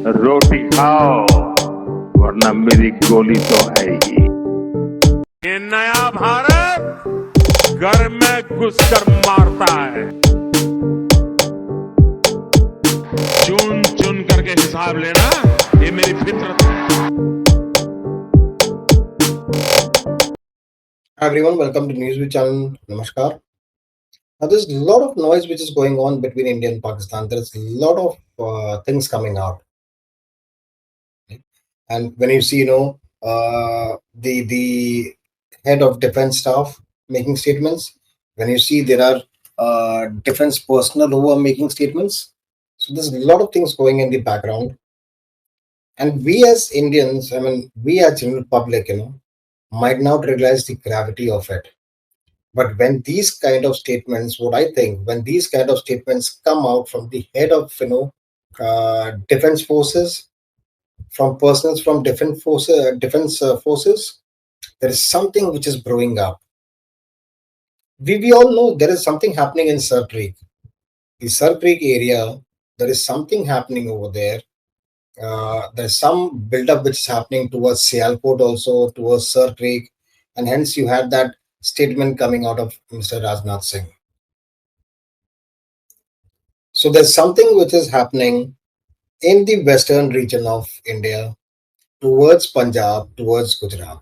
रोटी खाओ वरना मेरी गोली तो है ही। ये नया भारत घर में घुसकर मारता है, चुन चुन करके हिसाब लेना, ये मेरी फितरत है। Hi everyone, welcome to Newsview channel. Namaskar. Now, there's a lot of noise which is going on between India and Pakistan. There's a lot of things coming out, and when you see, the head of defense staff making statements, when you see there are defense personnel who are making statements, so there's a lot of things going in the background, and we as Indians, I mean, we as general public, might not realize the gravity of it. But when these kind of statements, what I think, when these kind of statements come out from the head of defense forces, from persons from defense forces, there is something which is brewing up. We all know there is something happening in Sir Creek, the Sir Creek area. There is something happening over there. There's some build-up which is happening towards Sialkot, also towards Sir Creek, and hence you had that statement coming out of Mr. Rajnath Singh. So there's something which is happening in the western region of India towards Punjab, towards Gujarat.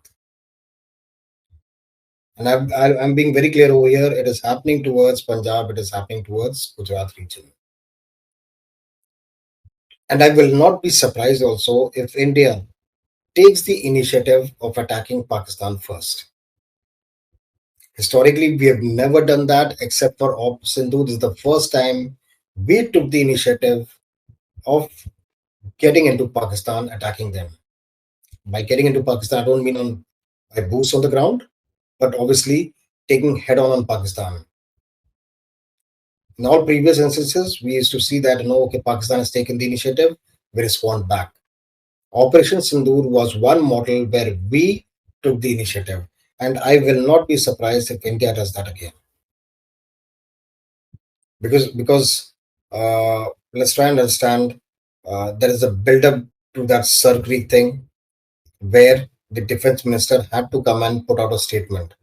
And I'm being very clear over here. It is happening towards Punjab. It is happening towards Gujarat region. And I will not be surprised also if India takes the initiative of attacking Pakistan first. Historically, we have never done that except for Op Sindhu. This is the first time we took the initiative of getting into Pakistan, attacking them. By getting into Pakistan, I don't mean by boots on the ground, but obviously taking head on Pakistan. In all previous instances, we used to see that, okay, Pakistan has taken the initiative, we respond back. Operation Sindoor was one model where we took the initiative, and I will not be surprised if India does that again. Because let's try and understand, there is a build-up to that Sir Creek thing, where the defense minister had to come and put out a statement.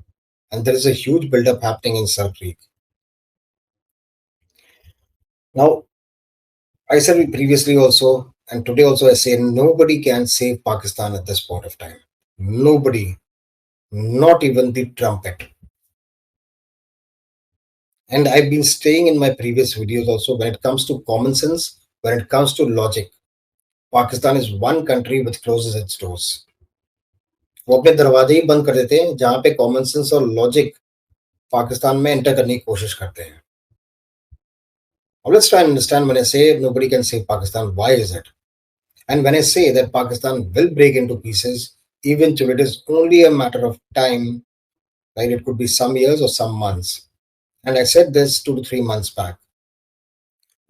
And there is a huge build-up happening in Sir Creek. Now, I said previously also, and today also I say, nobody can save Pakistan at this point of time. Nobody, not even the trumpet. And I've been saying in my previous videos also, when it comes to common sense, when it comes to logic, Pakistan is one country which closes its doors. वो अपने दरवाजे ही बंद कर देते हैं जहां पे common sense और लॉजिक पाकिस्तान में एंटर करने की कोशिश करते हैं. Now let's try and understand, when I say nobody can save Pakistan, why is it? And when I say that Pakistan will break into pieces, eventually it is only a matter of time, right? It could be some years or some months. And I said this 2 to 3 months back.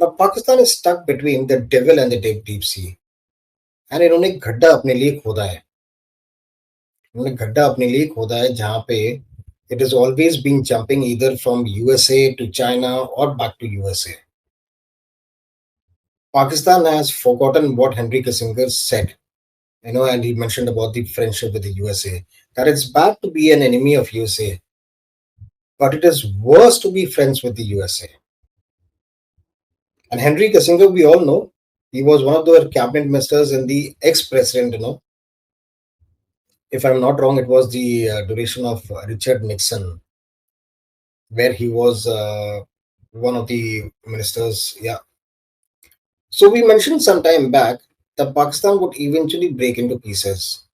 Now Pakistan is stuck between the devil and the deep sea. And इन्होंने गड्ढा अपने लिए खोदा है. इन्होंने गड्ढा अपने लिए खोदा है जहां पे it has always been jumping either from USA to China or back to USA. Pakistan has forgotten what Henry Kissinger said, and he mentioned about the friendship with the USA, that it's bad to be an enemy of USA, but it is worse to be friends with the USA. And Henry Kissinger, we all know, he was one of the cabinet ministers in the ex-president, if I'm not wrong, it was the duration of Richard Nixon, where he was one of the ministers. Yeah. So we mentioned some time back that Pakistan would eventually break into pieces.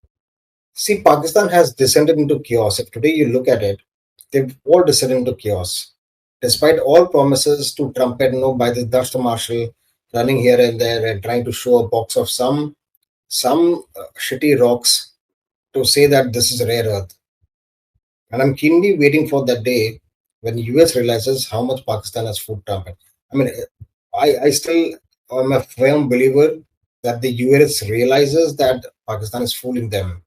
See, Pakistan has descended into chaos. If today you look at it, they've all descended into chaos. Despite all promises to trumpet, by the Dust Marshal running here and there and trying to show a box of some shitty rocks to say that this is rare earth. And I'm keenly waiting for that day when US realizes how much Pakistan has food trumpet. I mean, I still am a firm believer that the US realizes that Pakistan is fooling them.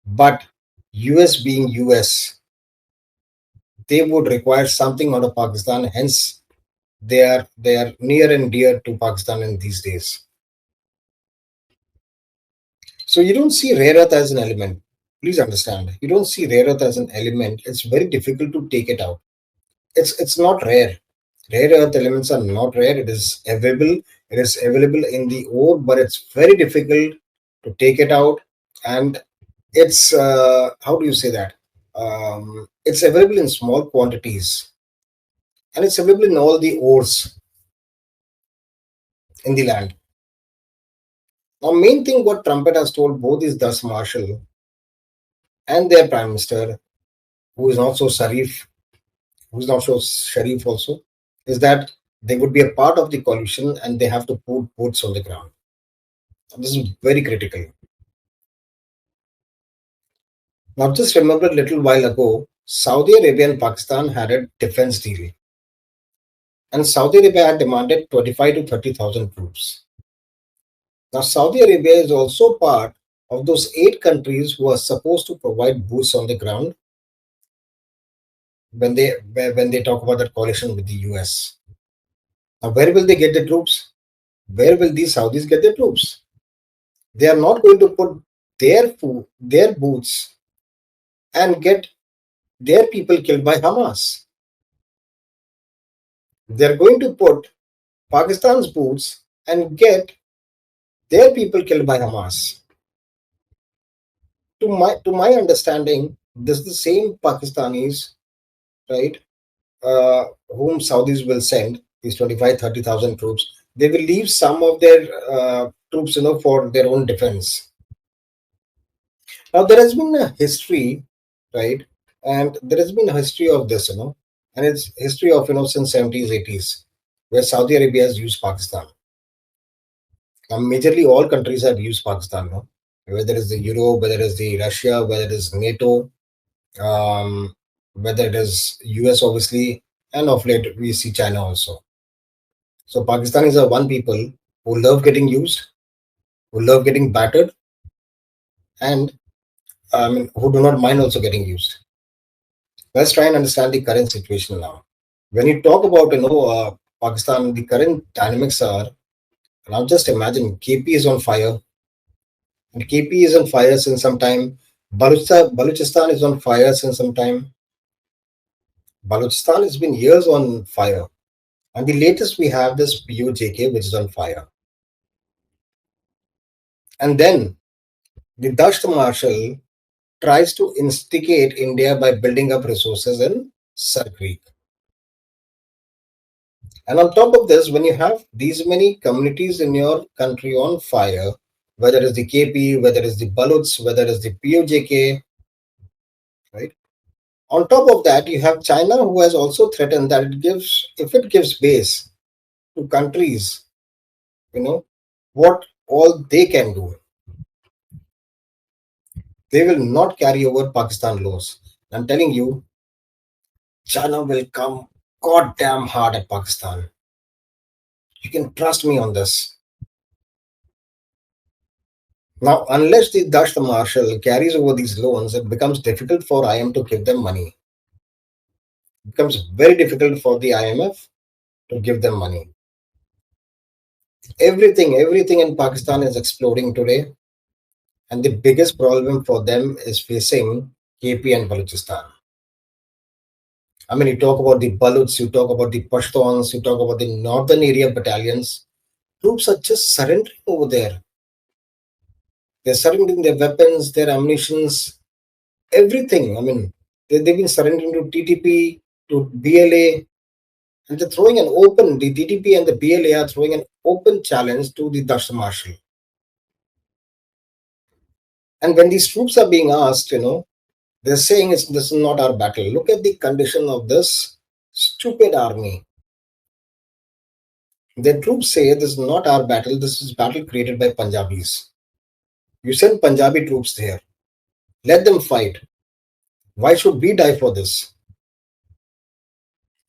But US being US, they would require something out of Pakistan. Hence, they are near and dear to Pakistan in these days. So you don't see rare earth as an element. Please understand. You don't see rare earth as an element. It's very difficult to take it out. It's not rare. Rare earth elements are not rare. It is available. It is available in the ore, but it's very difficult to take it out. And it's how do you say that? It's available in small quantities, and it's available in all the ores in the land. Now, main thing what Trumpet has told both is Thus Marshall and their prime minister, who is not so Sharif, who's not so Sharif also, is that they would be a part of the coalition and they have to put boots on the ground. This is very critical. Now, just remember a little while ago, Saudi Arabia and Pakistan had a defense deal, and Saudi Arabia had demanded 25 to 30,000 troops. Now, Saudi Arabia is also part of those 8 countries who are supposed to provide boots on the ground when they talk about that coalition with the US. Now, where will they get the troops? Where will these Saudis get the troops? They are not going to put their boots and get their people killed by Hamas. They are going to put Pakistan's boots and get their people killed by Hamas. To my understanding, this is the same Pakistanis, right? Whom Saudis will send these 25, 30,000 troops. They will leave some of their troops, for their own defense. Now there has been a history, right? And there has been a history of this, and it's history of since 70s, 80s, where Saudi Arabia has used Pakistan. Now, majorly all countries have used Pakistan, no? Whether it's the Europe, whether it's the Russia, whether it is NATO, whether it is US, obviously, and of late we see China also. So Pakistanis are one people who love getting used, who love getting battered, and who do not mind also getting used. Let's try and understand the current situation now. When you talk about Pakistan, the current dynamics are, now just imagine KP is on fire, and KP is on fire since some time. Balochistan is on fire since some time. Balochistan has been years on fire, and the latest we have this PUJK which is on fire, and then the Dasht Marshal tries to instigate India by building up resources in Sar Creek. And on top of this, when you have these many communities in your country on fire, whether it's the KP, whether it's the Baluts, whether it's the PUJK, right? On top of that, you have China, who has also threatened that if it gives base to countries, what all they can do, they will not carry over Pakistan laws. I'm telling you, China will come goddamn hard at Pakistan. You can trust me on this. Now, unless the Dasht Marshal carries over these loans, it becomes difficult for IM to give them money. It becomes very difficult for the IMF to give them money. Everything in Pakistan is exploding today, and the biggest problem for them is facing KP and Balochistan. I mean, you talk about the Baluts, you talk about the Pashtuns, you talk about the northern area battalions. Troops are just surrendering over there. They're surrendering their weapons, their ammunitions, everything. I mean, they've been surrendering to TTP, to BLA, and they're throwing the TTP and the BLA are throwing an open challenge to the Dasht Marshal. And when these troops are being asked, they're saying this is not our battle. Look at the condition of this stupid army. The troops say this is not our battle, this is battle created by Punjabis. You send Punjabi troops there. Let them fight. Why should we die for this?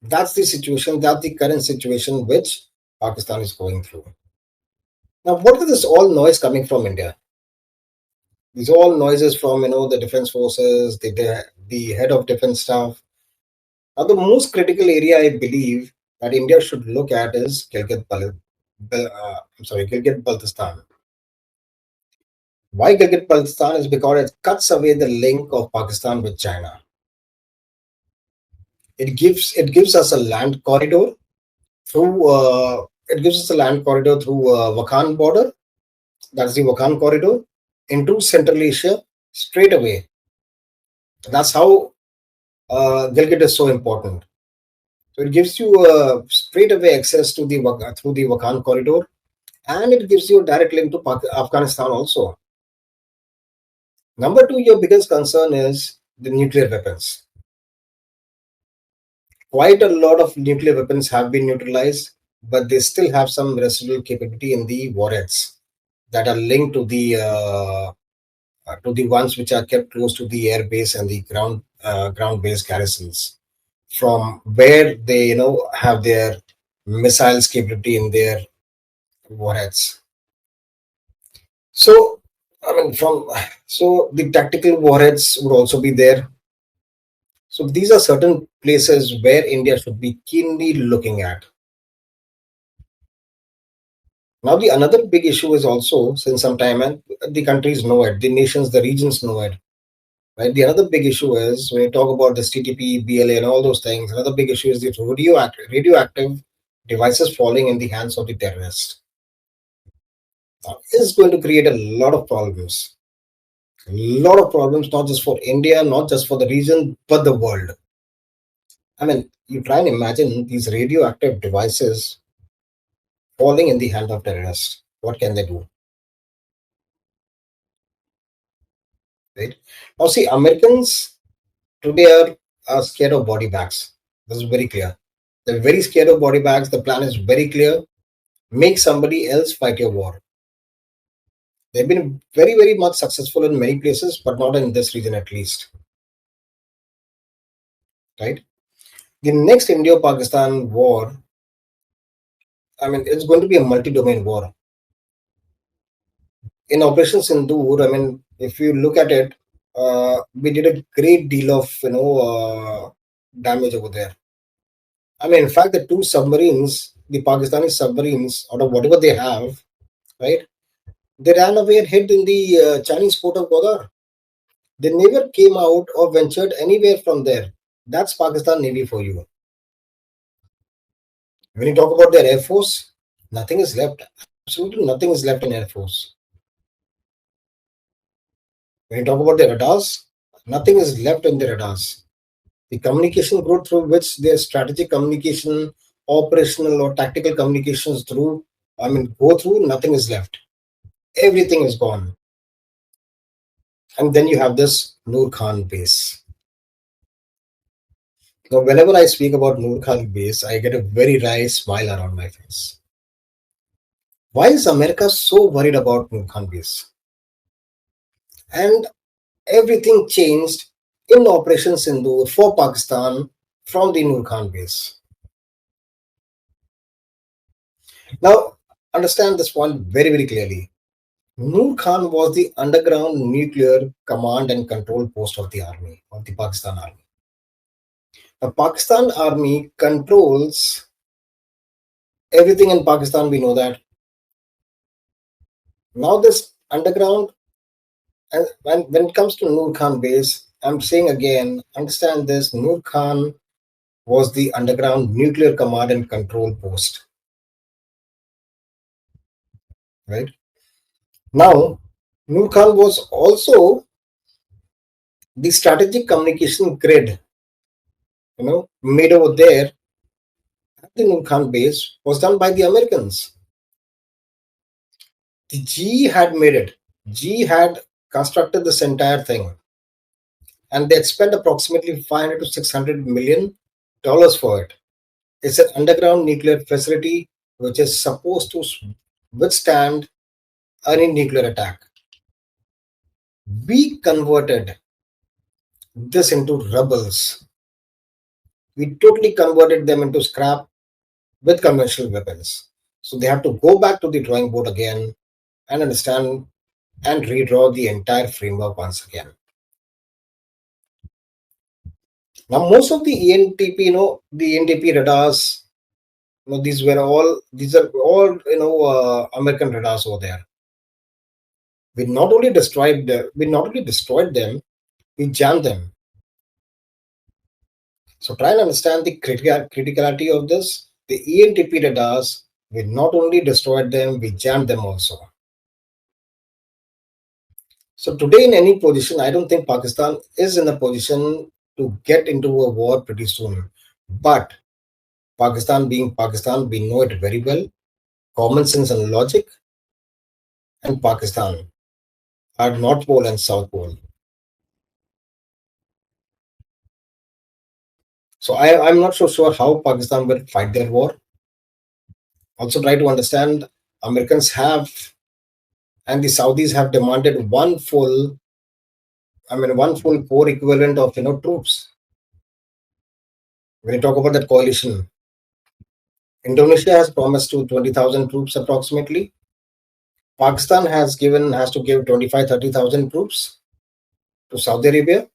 That's the situation, that's the current situation which Pakistan is going through. Now, what is this all noise coming from India? These all noises from the defense forces, the head of defense staff. Now, the most critical area I believe that India should look at is Gilgit Baltistan. Why Gilgit Baltistan is because it cuts away the link of Pakistan with China. It gives us a land corridor through it gives us a land corridor through Wakhan border. That's the Wakhan corridor into Central Asia straight away. That's how Gilgit is so important. So it gives you straight away access to the through the Wakhan corridor, and it gives you a direct link to Afghanistan also. Number two, your biggest concern is the nuclear weapons. Quite a lot of nuclear weapons have been neutralized, but they still have some residual capability in the warheads that are linked to the ones which are kept close to the air base and the ground based garrisons, from where they have their missiles capability in their warheads. So I mean, so the tactical warheads would also be there. So these are certain places where India should be keenly looking at. Now, the another big issue is also since some time, and the countries know it, the nations, the regions know it, right? The other big issue is when you talk about this TTP, BLA, and all those things. Another big issue is the radioactive devices falling in the hands of the terrorists. Now, this is going to create a lot of problems. A lot of problems, not just for India, not just for the region, but the world. I mean, you try and imagine these radioactive devices falling in the hand of terrorists. What can they do? Right? Now, see, Americans today are scared of body bags. This is very clear. They're very scared of body bags. The plan is very clear. Make somebody else fight your war. They've been very, very much successful in many places, but not in this region at least. Right? The next Indio-Pakistan war, I mean, it's going to be a multi-domain war. In Operation Sindoor, I mean, if you look at it, we did a great deal of damage over there. I mean, in fact, the two submarines, the Pakistani submarines, out of whatever they have, right, they ran away and hid in the Chinese port of Gwadar. They never came out or ventured anywhere from there. That's Pakistan Navy for you. When you talk about their Air Force, nothing is left. Absolutely nothing is left in Air Force. When you talk about the radars, nothing is left in the radars. The communication route through which their strategic communication, operational or tactical communications go through, nothing is left. Everything is gone. And then you have this Noor Khan base. Now, whenever I speak about Noor Khan base, I get a very wry smile around my face. Why is America so worried about Noor Khan base? And everything changed in Operation Sindoor for Pakistan from the Noor Khan base. Now, understand this point very, very clearly. Noor Khan was the underground nuclear command and control post of the army, of the Pakistan army. The Pakistan army controls everything in Pakistan, we know that. Now, this underground, and when it comes to Noor Khan base, I'm saying again, understand this, Noor Khan was the underground nuclear command and control post. Right? Now, Noor Khan was also the strategic communication grid, made over there at the Noor Khan base was done by the Americans. The GE had made it. GE had constructed this entire thing, and they had spent approximately 500 to 600 million dollars for it. It's an underground nuclear facility which is supposed to withstand any nuclear attack. We converted this into rebels. We totally converted them into scrap with conventional weapons. So they have to go back to the drawing board again and understand and redraw the entire framework once again. Now, most of the ENTP, the ENTP radars, these are all American radars over there. we not only destroyed them, we jammed them. So try and understand the criticality of this. The ENTP radars, we not only destroyed them, we jammed them also. So today, in any position, I don't think Pakistan is in a position to get into a war pretty soon. But Pakistan being Pakistan, we know it very well. Common sense and logic, and Pakistan are North Pole and South Pole. So I'm not so sure how Pakistan will fight their war. Also try to understand Americans have and the Saudis have demanded one full core equivalent of troops. When you talk about that coalition, Indonesia has promised to 20,000 troops approximately. Pakistan has to give 25-30,000 troops to Saudi Arabia,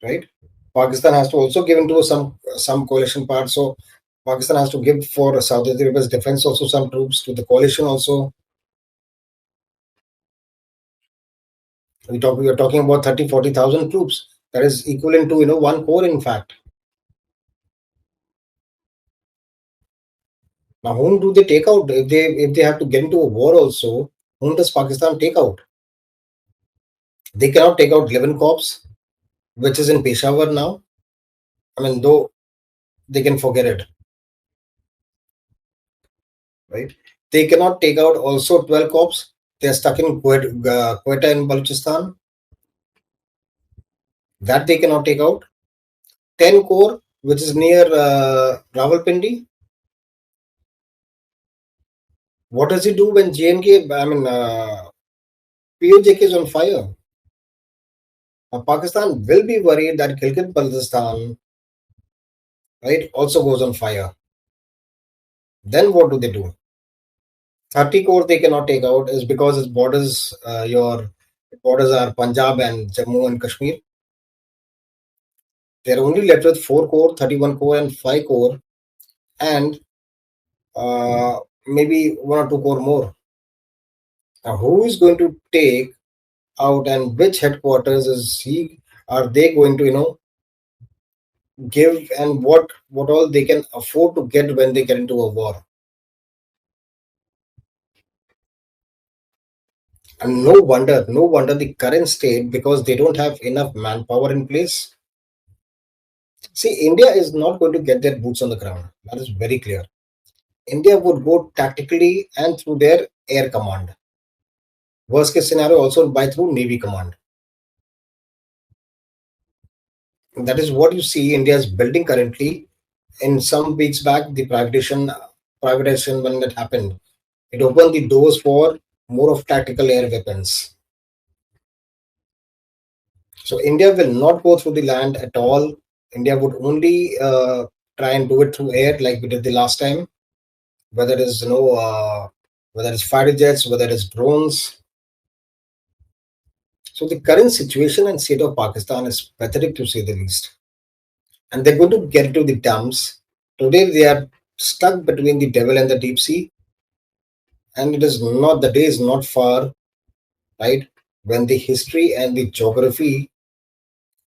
right? Pakistan has to also give into some coalition part. So Pakistan has to give for Saudi Arabia's defense also some troops to the coalition also. We are talking about 30-40,000 troops. That is equivalent to one corps in fact. Now, whom do they take out if they have to get into a war also? Whom does Pakistan take out? They cannot take out 11 corps, which is in Peshawar now. Though they can forget it, right? They cannot take out also 12 corps. They are stuck in Quetta in Balochistan. That they cannot take out. 10 corps, which is near Rawalpindi. What does he do when JNK, POJK is on fire? Now, Pakistan will be worried that Gilgit-Baltistan, right, also goes on fire. Then what do they do? 30 corps they cannot take out is because its borders, your borders are Punjab and Jammu and Kashmir. They're only left with 4 corps, 31 corps, and 5 corps, and maybe 1 or 2 corps more. Now, who is going to take out, and which headquarters are they going to give, and what all they can afford to get when they get into a war? And no wonder the current state, because they don't have enough manpower in place. See, India is not going to get their boots on the ground. That is very clear. India would go tactically and through their air command. Worst case scenario also by through Navy command. That is what you see India is building currently. In some weeks back, the privatization when that happened, it opened the doors for more of tactical air weapons. So India will not go through the land at all. India would only try and do it through air, like we did the last time. Whether it's whether it's fighter jets, whether it's drones. So the current situation and state of Pakistan is pathetic to say the least. And they're going to get into the dumps. Today they are stuck between the devil and the deep sea. And the day is not far, right, when the history and the geography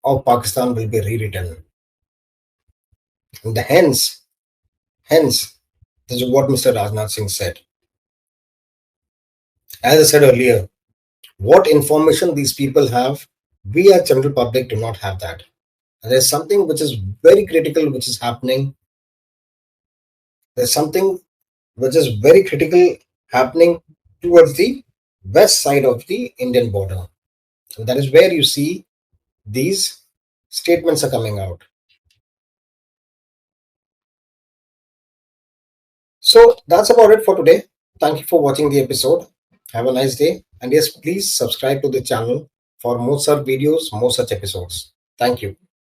of Pakistan will be rewritten. And hence, this is what Mr. Rajnath Singh said. As I said earlier, what information these people have, we as general public do not have that. And there's something which is very critical which is happening. There's something which is very critical happening towards the west side of the Indian border. And that is where you see these statements are coming out. So that's about it for today. Thank you for watching the episode. Have a nice day. And yes, please subscribe to the channel for more such videos, more such episodes. Thank you.